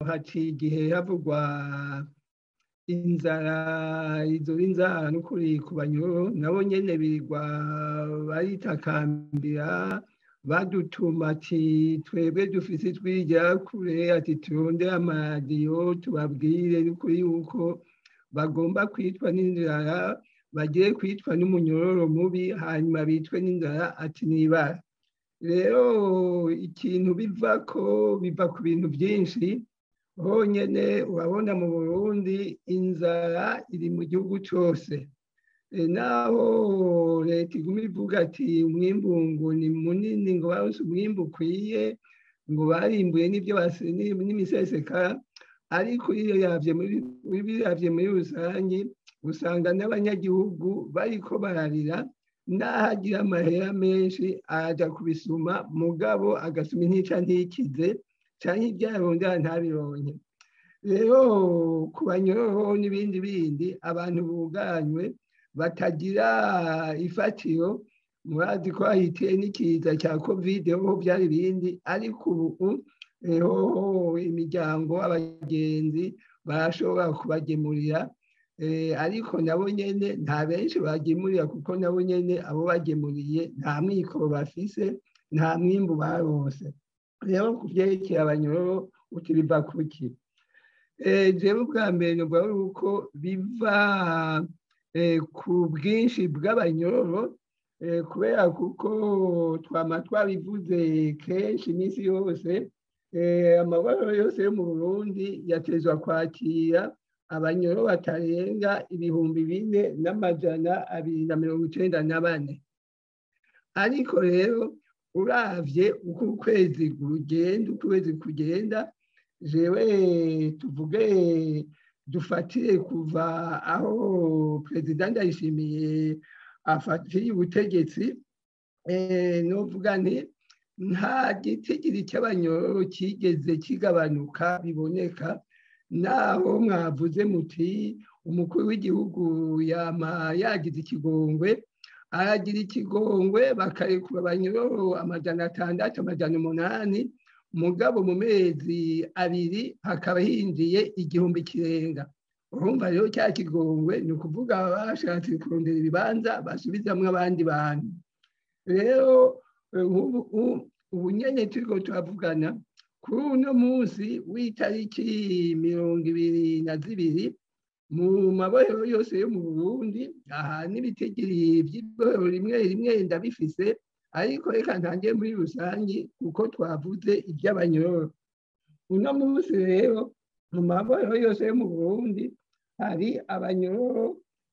haciye igihe havugwa inzara, izo inzara n'ukuri ku banyororo nabo nyene birirwa baritakambira badutuma ati twebwe dufise ijwi rya kure, ati turondere amaradiyo tubabwire n'ukuri yuko bagomba kwitwa n'inzara, bagiye kwitwa n'umunyororo mubi, hanyuma bitwe n'inzara, ati nibara. Rero ikintu biva ku bintu byinshi. Honyene urabona mu Burundi inzara iri mu gihugu cyose, naho leta iguma ivuga ati umwimbu ngo ni munini, ngo baronse umwimbu ukwiye, ngo barimbuye n'ibyo n'imisesekara, ariko iyo biravye muri rusange usanga n'abanyagihugu bariko bararira, n'ahagira amahera menshi araja kubisuma, mugabo agasuma intica ntikize canke ivyarondera ntabironke. Rero ku banyororo n'ibindi bindi abantu buganywe batagira ifatiro, murazi ko hahitiye n'ikiza cya covid ho byari bindi, ariko ubu imiryango abagenzi barashobora kubagemurira, ariko nabo nyene nta benshi bagemurira, kuko nabo nyene abo bagemuriye nta mwikoro bafise, nta mwimbu baronse. Rero kuvyerekeye abanyororo uti biva kuki? Jewe ubwa mbere novuga yuko biva ku bwinshi bw'abanyororo, kubera kuko twama twabivuze kenshi iminsi yose, amabohero yose yo mu Burundi yategerezwa kwakira abanyororo batarenga 4,294. Ariko rero uravye uko ukwezi kugenda, jewe tuvuge dufatire kuva aho Perezida Ndayishimiye afatiye ubutegetsi, novuga nti nta gitigiri cy'abanyororo kigeze kigabanuka biboneka, naho mwavuze muti umukuru w'igihugu yama yagize ikigongwe, aragira ikigongwe bakarekura abanyororo 600, 800, mugabo mu mezi abiri hakaba hinjiye 1000 kirenga. Urumva rero cya kigongwe ni ukuvuga bashatse kurondera ibibanza basubizamwo abandi bantu. Rero ubu nyene turiko turavugana kuri uno munsi w'itariki 22 mu mabohero yose yo mu Burundi, aha n'ibitigiri by'ibohero rimwe ndabifise, ariko reka ntangiye muri rusangi kuko twavuze iby'abanyororo. Uno munsi rero mu mabohero yose yo mu Burundi hari abanyororo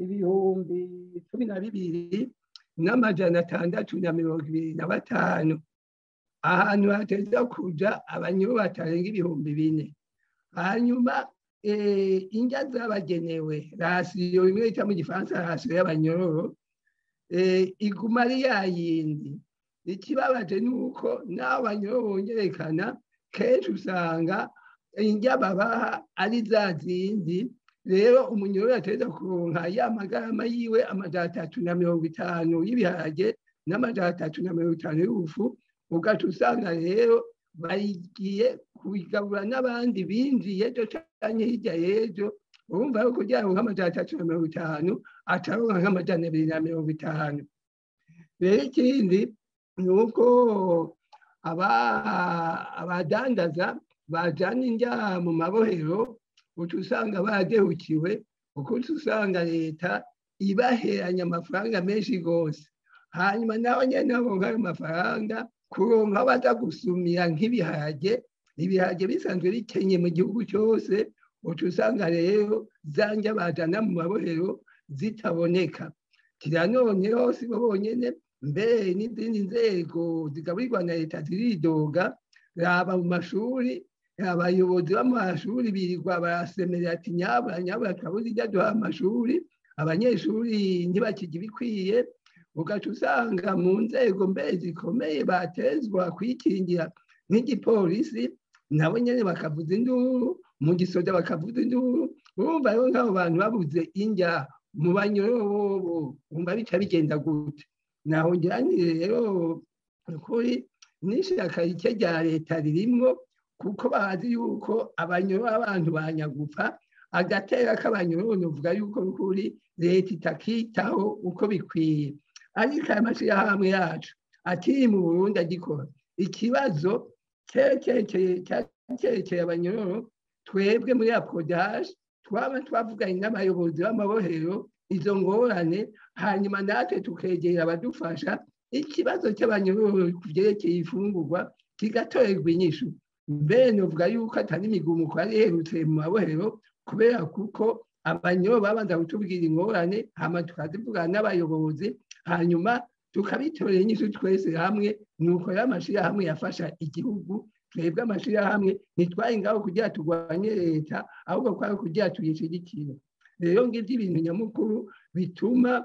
12,625. Ahantu hateza kuja abanyororo batarenga 4,000. Hanyuma indya zabagenewe, rasiyo imwe ita mu gifaransa rasiyo y'abanyororo, iguma ari yayindi. Ikibabaje nuko n'abo banyororo bongerekana, kenshi usanga indya babaha ari za zindi. Rero umunyororo ateza kuronka ya magarama yiwe 350 y'ibiharage n'350 y'ubufu, ugaca usanga rero bagiye kubigabura n'abandi binjiye ejo canke hirya y'ejo. Urumva yuko kugira ngo 350 ataronka 250. Rero ikindi ni uko abadandaza bajana indya mu mabohero, uca usanga badehukiwe, kuko usanga leta ibaheranya amafaranga menshi gose. Hanyuma naho nyene nabo ayo mafaranga kuronka baza gusumira nk'ibiharage, ibiharage bisanzwe bikenye mu gihugu cyose, uca usanga rero zanja bajana mu mabohero zitaboneka. Kira noneho si bo bonyene, mbere n'izindi nzego zigaburirwa na leta ziridoga. Raba mu mashuri, abayobozi b'amashuri birirwa barasemerera ati nyabura kabuze ijya duha amashuri, abanyeshuri ntibakijya ibikwiye. Ugaca usanga mu nzego mbere zikomeye batezwa kwikingira nk'igipolisi, nabo nyene bakavuza induru, mu gisoda bakavuza induru. Urumva rero nk'abo bantu babuze indya mu banyororo, umva bica bigenda gute? Naho ngiranire rero kuri n'ishaka rike rya leta ririmwo, kuko bazi yuko abanyororo abantu banyagupfa agatera k'abanyororo nuvuga yuko kuri leta itakitaho uko bikwiye. Ariko aya mashirahamwe yacu akiri mu Burundi agikora ikibazo cyerekeye abanyororo, twebwe muri APRODH twavuganye n'abayobozi b'amabohero izo ngorane, hanyuma natwe tukegera abadufasha, ikibazo cy'abanyororo kuvyerekeye ifungurwa kigatorerwa inyishu. Mbere novuga yuko atari imigumuko yari iherutse mu mabohero, kubera kuko abanyororo babanza kutubwira ingorane, hama tukazivugana n'abayobozi, hanyuma tukabitorera inyishu twese hamwe. Nuko rero amashirahamwe yafasha igihugu. Twebwe amashirahamwe ntitwari ngaho kugira turwanye leta, ahubwo kwari kugira tuyishigikire. Rero ngivyo ibintu nyamukuru bituma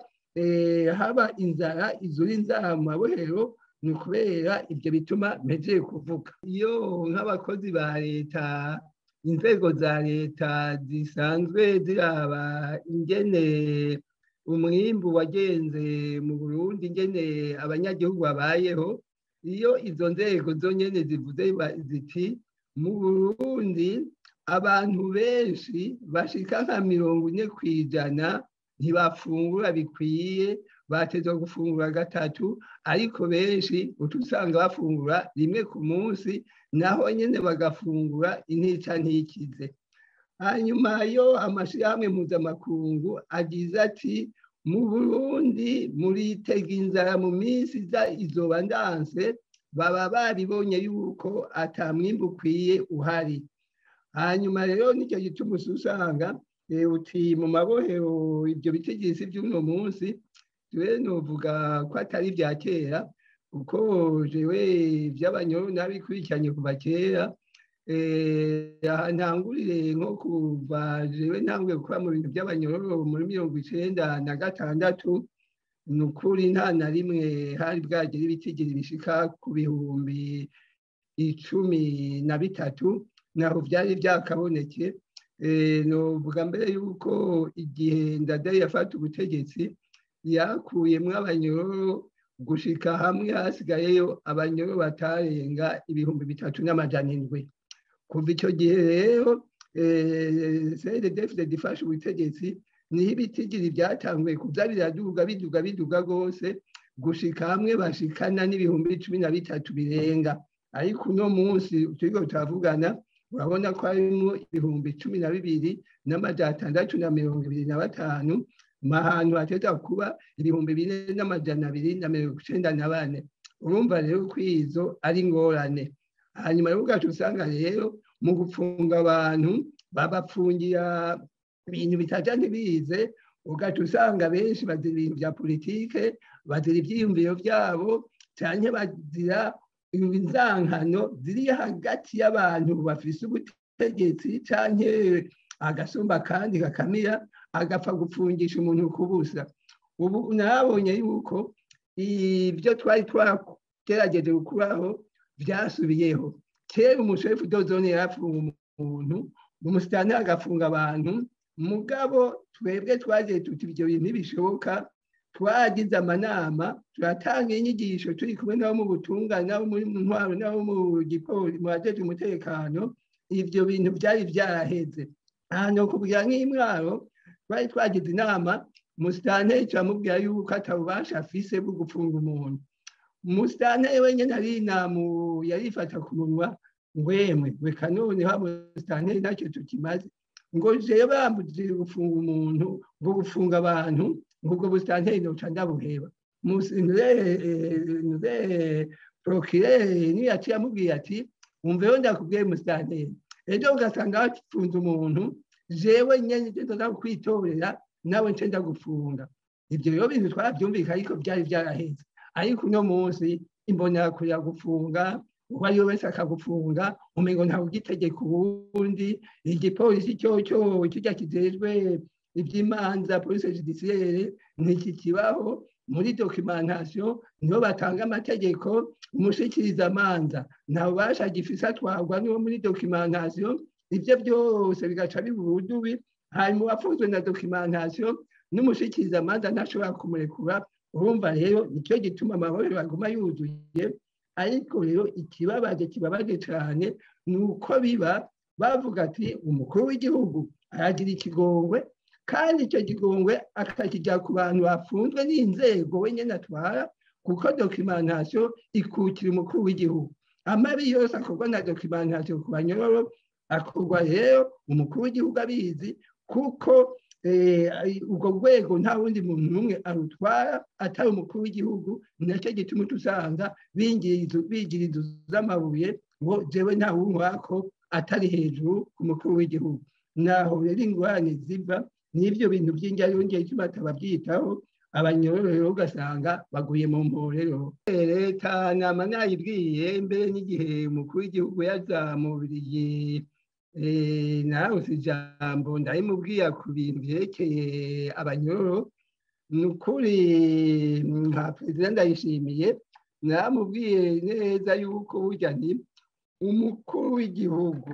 haba inzara, izura inzara mu mabohero, ni ukubera ibyo bituma mpejeye kuvuga. Iyo nk'abakozi ba leta, inzego za leta zisanzwe ziraba ingene umwimbu wagenze mu Burundi, ingene abanyagihugu babayeho, iyo izo nzego zonyene zivuze ziti mu Burundi abantu benshi bashika nka 40% ntibafungura bikwiye, batezwa gufungura gatatu, ariko benshi utusanga bafungura rimwe ku munsi, naho nyene bagafungura intica ntikize. Hanyuma yo amashirahamwe mpuzamakungu agize ati mu Burundi muritega inzara mu minsi izoba ndanse, baba baribonye yuko ata mwimbu ukwiye uhari. Hanyuma rero nicyo gituma usanga uti mu mabohero ibyo bitigiri by'uno munsi, jewe novuga ko atari vya kera, kuko jewe vy'abanyororo nabikurikiranye kuva kera. Ntangurire nko kuva jewe ntanguye gukora mu bintu by'abanyororo muri 1996, ni ukuri nta na rimwe hari bwagera ibitigiri bishika ku 13,000, naho vyari vyakaboneke. Novuga mbere yuko igihe Ndadaye yafata ubutegetsi yakuyemwo abanyororo, gushika hamwe hasigayeyo abanyororo batarenga 3,700. Kuva icyo gihe rero CNDD-FDD ifashe ubutegetsi, niho ibitigiri byatanguye kuza biduga rwose, gushika hamwe bashikana n'ibihumbi 13 birenga. Ariko uno munsi turiko turavugana, urabona ko harimwo ibihumbi 12,625 mahantu hateza kuba ibihumbi 4,294. Urumva rero ko izo ari ingorane. Hanyuma rero ugaca usanga rero mu gupfunga abantu babapfungira ibintu bitaja ntibize, ugaca usanga benshi bazira ibintu bya politike, bazira ivyiyumviro vyabo, canke bazira inzankano ziri hagati y'abantu bafise ubutegetsi, canke agasumba kandi gakamira agapfa gupfungisha umuntu kubusa. Ubu nabonye yuko ibyo twari twagerageje gukuraho vyasubiyeho. Kera umushefu dozone yarafunga umuntu, umusitani agafunga abantu, mugabo twebwe twagiye tuti ibyo bintu ntibishoboka. Twagize amanama, turatanga inyigisho turi kumwe nabo mu butungane, nabo muri ntwaro, nabo mu gipolisi, mu bajeje umutekano. Ivyo bintu byari vyaraheze. Hano kubwira nk'imwaro twari twagize inama, umusitani turamubwira yuko atabubasha afise bwo gupfunga umuntu. Umusitani wenyene ari inamu yarifata ku munwa, ngwemwe reka none ha umusitani ntacyo tukimaze, ngo jewe bambujije gufunga umuntu, ngo gufunga abantu, ngo busitani noca ndabuheba. Procureur ni yaciye amubwiye ati umveho ndakubwiye umusitani, ejo ugasanga bafunze umuntu, jewe nyene ndoza kwitorera nawe nce ndagufunga. Ibyo rero bintu twaravyumvika, ariko byari vyaraheze. Ariko uno munsi imbonera kuya gufunga, uwo ari wese akagufunga, umengo ntawe ugitegeka ubundi. Igipolisi cyo kijya kijejwe iby'imanza, police judiciaire, ntikikibaho. Muri documentation niho batanga amategeko, umushikiriza amanza ntawe ubasha gifisa atwarwa niwo muri documentation. Ivyo byose bigaca biburudubi, hanyuma wapfunzwe na documentation n'umushikiriza amanza ntashobora kumurekura. Urumva rero nicyo gituma amabohero aguma yuzuye. Ariko rero kibabaje cyane ni uko biba bavuga ati umukuru w'igihugu aragira ikigongwe kandi icyo kigongwe akakijya ku bantu bafunzwe n'inzego wenyine atwara kuko documentation ikukira umukuru w'igihugu. Amabi yose akorwa na documentation ku banyororo akorwa rero umukuru w'igihugu abizi kuko ubwo rwego nta wundi muntu n'umwe arutwara atari umukuru w'igihugu. Nacyo gituma usanga bigira inzu z'amabuye ngo jewe nta wumwako atari hejuru ku mukuru w'igihugu. Naho rero ingorane ziva n'ibyo bintu by'injyana yongeye batababyitaho, abanyororo rero ugasanga baguye mu mbohero. Leta nama nayibwiye mbere n'igihe umukuru w'igihugu yazamuriye nawe ijambo ndayimubwiye ku bintu byerekeye abanyororo. Ni ukuri nka perezida ndayishimiye namubwiye neza yuko burya ni umukuru w'igihugu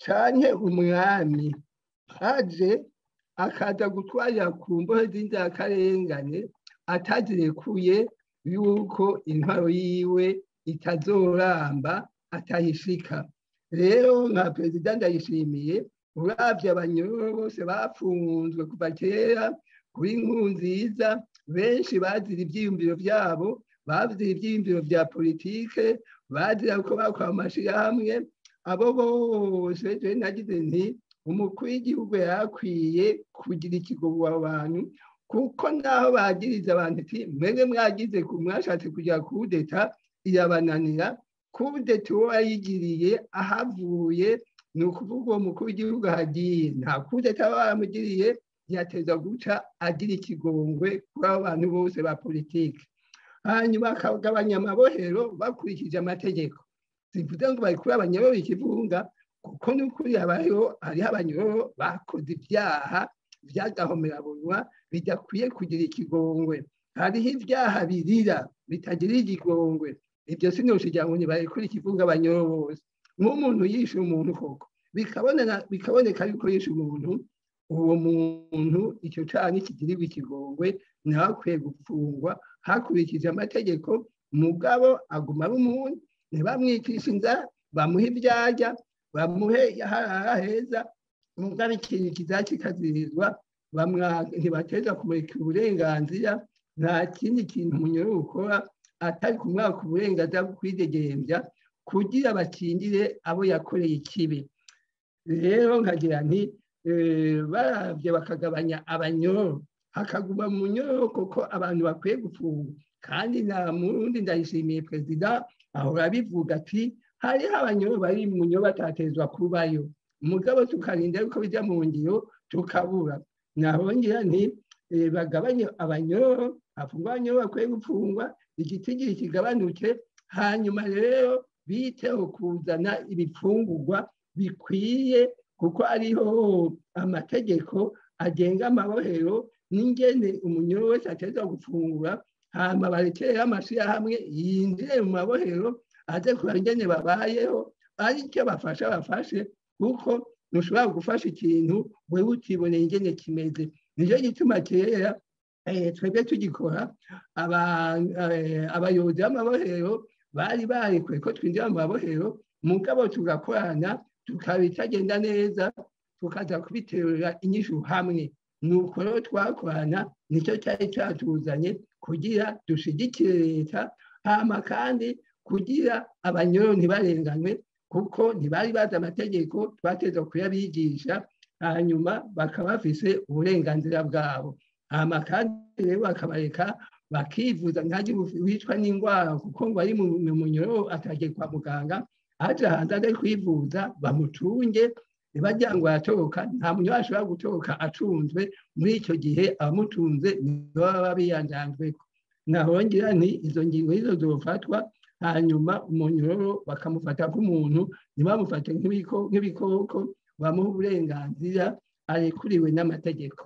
canke umwami aje akaza gutwarira ku mbohe z'inzirakarengane atazirekuye yuko intwaro yiwe itazoramba atayishika. Rero nka perezida ndayishimiye uravye abanyororo bose bafunzwe kuva kera kuri Nkurunziza, benshi bazira ivyiyumviro vyabo, bazira ivyiyumviro vya politike, bazira ko bakora amashirahamwe. Abo bose je nagize nti umukuru w'igihugu yakwiye kugira ikigongwe abo bantu, kuko naho bagiriza abantu ati mwebwe mwagize mwashatse kugira kudeta irabananira, kudeta uwo yayigiriye ahavuye ni ukuvuga uwo mukuru w'igihugu ahagiye nta kudeta baramugiriye, yateza guca agira ikigongwe kuri abo bantu bose ba politike. Hanyuma bakagabanya amabohero bakurikije amategeko. Sivuze ngo bari kuri abanyororo ikivunga, kuko n'ukuri hariho abanyororo bakoze ibyaha by'agahomerabunwa bidakwiye kugira ikigongwe. Hariho ibyaha birira bitagira ikigongwe. Ibyo sinoshigira ngo ntibari kuri ikivunga abanyororo bose. Nk'umuntu yishe umuntu koko bikaboneka yuko yishe umuntu, uwo muntu icyo cyaha kigirirwa ikigongwe nawe akwiye gupfungwa hakurikije amategeko. Mugabo aguma ari umuntu, ntibamwicisha inzara, bamuhe ibyarya, bamuhe aharara heza, mugabo ikintu kikazirizwa ntibateza kumurika uburenganzira. Nta kindi kintu umunyororo ukora atari kumwaka uburenganzira bwo kwidegembya kugira bakingire abo yakoreye ikibi. Rero nkagira nti baravye bakagabanya abanyororo hakaguma mu nyororo kuko abantu bakwiye gupfungwa. Kandi na murundi ndayishimiye perezida ahora bivuga ati hariho abanyororo bari mu nyororo batatezwa kubayo, mugabo tukarinda yuko bijya mu ngiro tukabura. Nahongira nti bagabanye abanyororo, hafungwa abanyororo bakwiye gupfungwa, igitigiri kigabanuke. Hanyuma rero biteho kuzana ibifungurwa bikwiye, kuko ariho amategeko agenga amabohero n'ingene umunyororo wese ateza gufungura. Hama barekere amashirahamwe yinjire mu mabohero aze kuraba ingene babayeho, aricyo bafashe, kuko ntushobora gufasha ikintu wewe utiboneye ingene kimeze. Nicyo gituma kera twebwe tugikora abayobozi b'amabohero bari barekuye ko twinjira mu mabohero, mugabo tugakorana tukabitagenda neza tukaza kubiterura inyishu hamwe. Nuko rero twakorana, nicyo cyari cyatuzanye kugira dushigikire leta, hama kandi kugira abanyororo ntibarenganywe, kuko ntibari bazi amategeko, twateza kuyabigisha, hanyuma bakaba bafise uburenganzira bwabo. Hama kandi rero bakabareka bakivuza, ntaje wicwa n'indwara kuko ngo ari mu munyororo atagiye kwa muganga, aje hanze aje kwivuza bamucunge, ntibajya ngo yatoroka. Nta munyororo ashobora gutoroka acunzwe. Muri icyo gihe abamucunze nibo baba biyanjanjweko. Nahongira nti izo ngingo nizo zofatwa, hanyuma umunyororo bakamufata nk'umuntu, ntibamufate nk'ibikoko, bamuha uburenganzira arekuriwe n'amategeko.